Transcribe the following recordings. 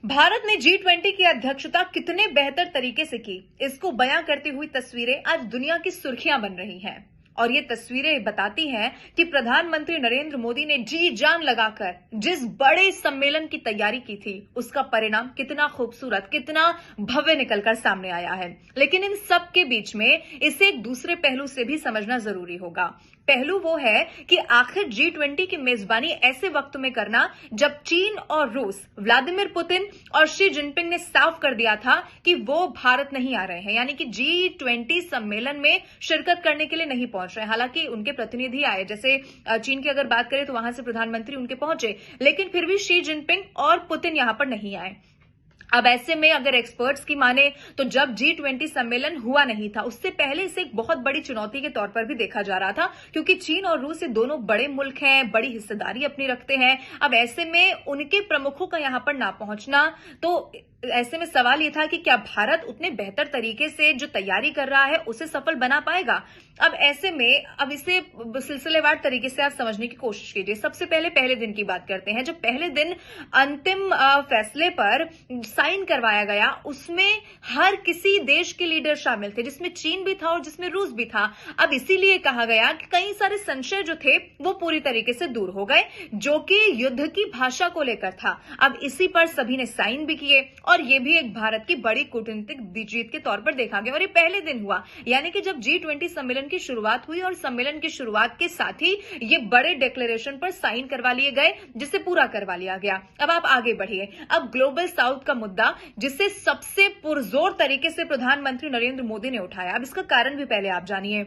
भारत ने G20 की अध्यक्षता कितने बेहतर तरीके से की, इसको बयां करती हुई तस्वीरें आज दुनिया की सुर्खियां बन रही हैं। और ये तस्वीरें बताती हैं कि प्रधानमंत्री नरेंद्र मोदी ने जी जान लगाकर जिस बड़े सम्मेलन की तैयारी की थी, उसका परिणाम कितना खूबसूरत, कितना भव्य निकलकर सामने आया है। लेकिन इन सब के बीच में इसे एक दूसरे पहलू से भी समझना जरूरी होगा। पहलू वो है कि आखिर G20 की मेजबानी ऐसे वक्त में करना जब चीन और रूस, व्लादिमीर पुतिन और शी जिनपिंग ने साफ कर दिया था कि वो भारत नहीं आ रहे हैं, यानी कि G20 सम्मेलन में शिरकत करने के लिए नहीं पहुंच रहे हैं। हालांकि उनके प्रतिनिधि आए, जैसे चीन की अगर बात करें तो वहां से प्रधानमंत्री उनके पहुंचे, लेकिन फिर भी शी जिनपिंग और पुतिन यहां पर नहीं आए। अब ऐसे में अगर एक्सपर्ट्स की माने तो जब G20 सम्मेलन हुआ नहीं था, उससे पहले इसे एक बहुत बड़ी चुनौती के तौर पर भी देखा जा रहा था, क्योंकि चीन और रूस ये दोनों बड़े मुल्क हैं, बड़ी हिस्सेदारी अपनी रखते हैं। अब ऐसे में उनके प्रमुखों का यहां पर ना पहुंचना, तो ऐसे में सवाल ये था कि क्या भारत उतने बेहतर तरीके से जो तैयारी कर रहा है उसे सफल बना पाएगा। अब ऐसे में अब इसे सिलसिलेवार तरीके से आप समझने की कोशिश कीजिए। सबसे पहले दिन की बात करते हैं। जो पहले दिन अंतिम फैसले पर साइन करवाया गया, उसमें हर किसी देश के लीडर शामिल थे, जिसमें चीन भी था और जिसमें रूस भी था। अब इसीलिए कहा गया कि कई सारे संशय जो थे वो पूरी तरीके से दूर हो गए, जो कि युद्ध की भाषा को लेकर था। अब इसी पर सभी ने साइन भी किए और ये भी एक भारत की बड़ी कूटनीतिक जीत के तौर पर देखा गया। और ये पहले दिन हुआ, यानी कि जब G20 सम्मेलन की शुरुआत हुई और सम्मेलन की शुरुआत के साथ ही ये बड़े डिक्लेरेशन पर साइन करवा लिए गए, जिसे पूरा करवा लिया गया। अब आप आगे बढ़िए। अब ग्लोबल साउथ का मुद्दा, जिसे सबसे पुरजोर तरीके से प्रधानमंत्री नरेंद्र मोदी ने उठाया। अब इसका कारण भी पहले आप जानिए।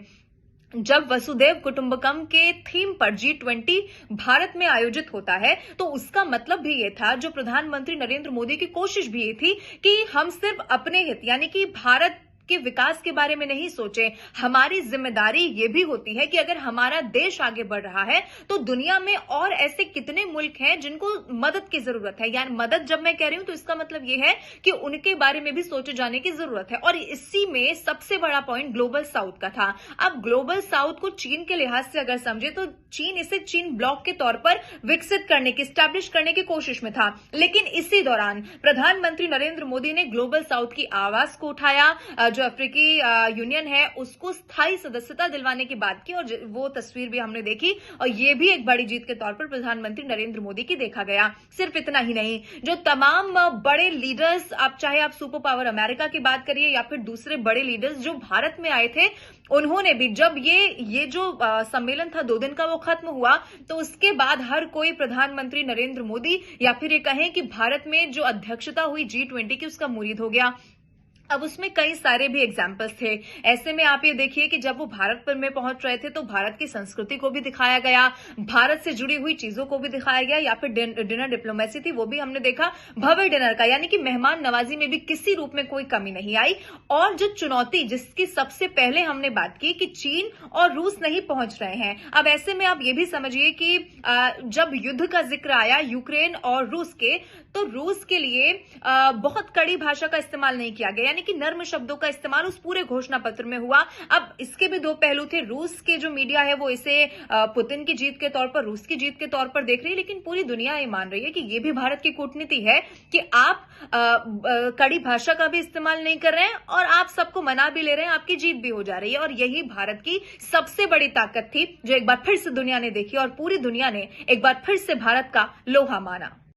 जब वसुदेव कुटुंबकम के थीम पर G20 भारत में आयोजित होता है, तो उसका मतलब भी ये था, जो प्रधानमंत्री नरेंद्र मोदी की कोशिश भी ये थी कि हम सिर्फ अपने हित यानी कि भारत के विकास के बारे में नहीं सोचें। हमारी जिम्मेदारी ये भी होती है कि अगर हमारा देश आगे बढ़ रहा है तो दुनिया में और ऐसे कितने मुल्क हैं जिनको मदद की जरूरत है। यानी मदद जब मैं कह रही हूं तो इसका मतलब ये है कि उनके बारे में भी सोचे जाने की जरूरत है। और इसी में सबसे बड़ा पॉइंट ग्लोबल साउथ का था। अब ग्लोबल साउथ को चीन के लिहाज से अगर समझे तो चीन इसे चीन ब्लॉक के तौर पर विकसित करने की, स्टैब्लिश करने की कोशिश में था। लेकिन इसी दौरान प्रधानमंत्री नरेंद्र मोदी ने ग्लोबल साउथ की आवाज को उठाया, जो अफ्रीकी यूनियन है उसको स्थायी सदस्यता दिलवाने की बात की, और वो तस्वीर भी हमने देखी। और ये भी एक बड़ी जीत के तौर पर प्रधानमंत्री नरेंद्र मोदी की देखा गया। सिर्फ इतना ही नहीं, जो तमाम बड़े लीडर्स, आप चाहे आप सुपर पावर अमेरिका की बात करिए या फिर दूसरे बड़े लीडर्स जो भारत में आए थे, उन्होंने भी जब ये जो सम्मेलन था 2 दिन का वो खत्म हुआ, तो उसके बाद हर कोई प्रधानमंत्री नरेंद्र मोदी या फिर ये कहें कि भारत में जो अध्यक्षता हुई G20 की, उसका मुरीद हो गया। अब उसमें कई सारे भी एग्जाम्पल्स थे। ऐसे में आप ये देखिए कि जब वो भारत पर में पहुंच रहे थे तो भारत की संस्कृति को भी दिखाया गया, भारत से जुड़ी हुई चीजों को भी दिखाया गया, या फिर डिनर डिप्लोमेसी थी वो भी हमने देखा, भव्य डिनर का, यानी कि मेहमान नवाजी में भी किसी रूप में कोई कमी नहीं आई। और जो चुनौती जिसकी सबसे पहले हमने बात की कि चीन और रूस नहीं पहुंच रहे हैं। अब ऐसे में आप ये भी समझिए कि जब युद्ध का जिक्र आया यूक्रेन और रूस के, तो रूस के लिए बहुत कड़ी भाषा का इस्तेमाल नहीं किया गया, यानी कि नर्म शब्दों का इस्तेमाल उस पूरे घोषणा पत्र में हुआ। अब इसके भी 2 पहलू थे। रूस के जो मीडिया है वो इसे पुतिन की जीत के तौर पर, रूस की जीत के तौर पर देख रही है, लेकिन पूरी दुनिया ये मान रही है कि ये भी भारत की कूटनीति है कि आप कड़ी भाषा का भी इस्तेमाल नहीं कर रहे हैं और आप सबको मना भी ले रहे हैं, आपकी जीत भी हो जा रही है। और यही भारत की सबसे बड़ी ताकत थी, जो एक बार फिर से दुनिया ने देखी और पूरी दुनिया ने एक बार फिर से भारत का लोहा माना।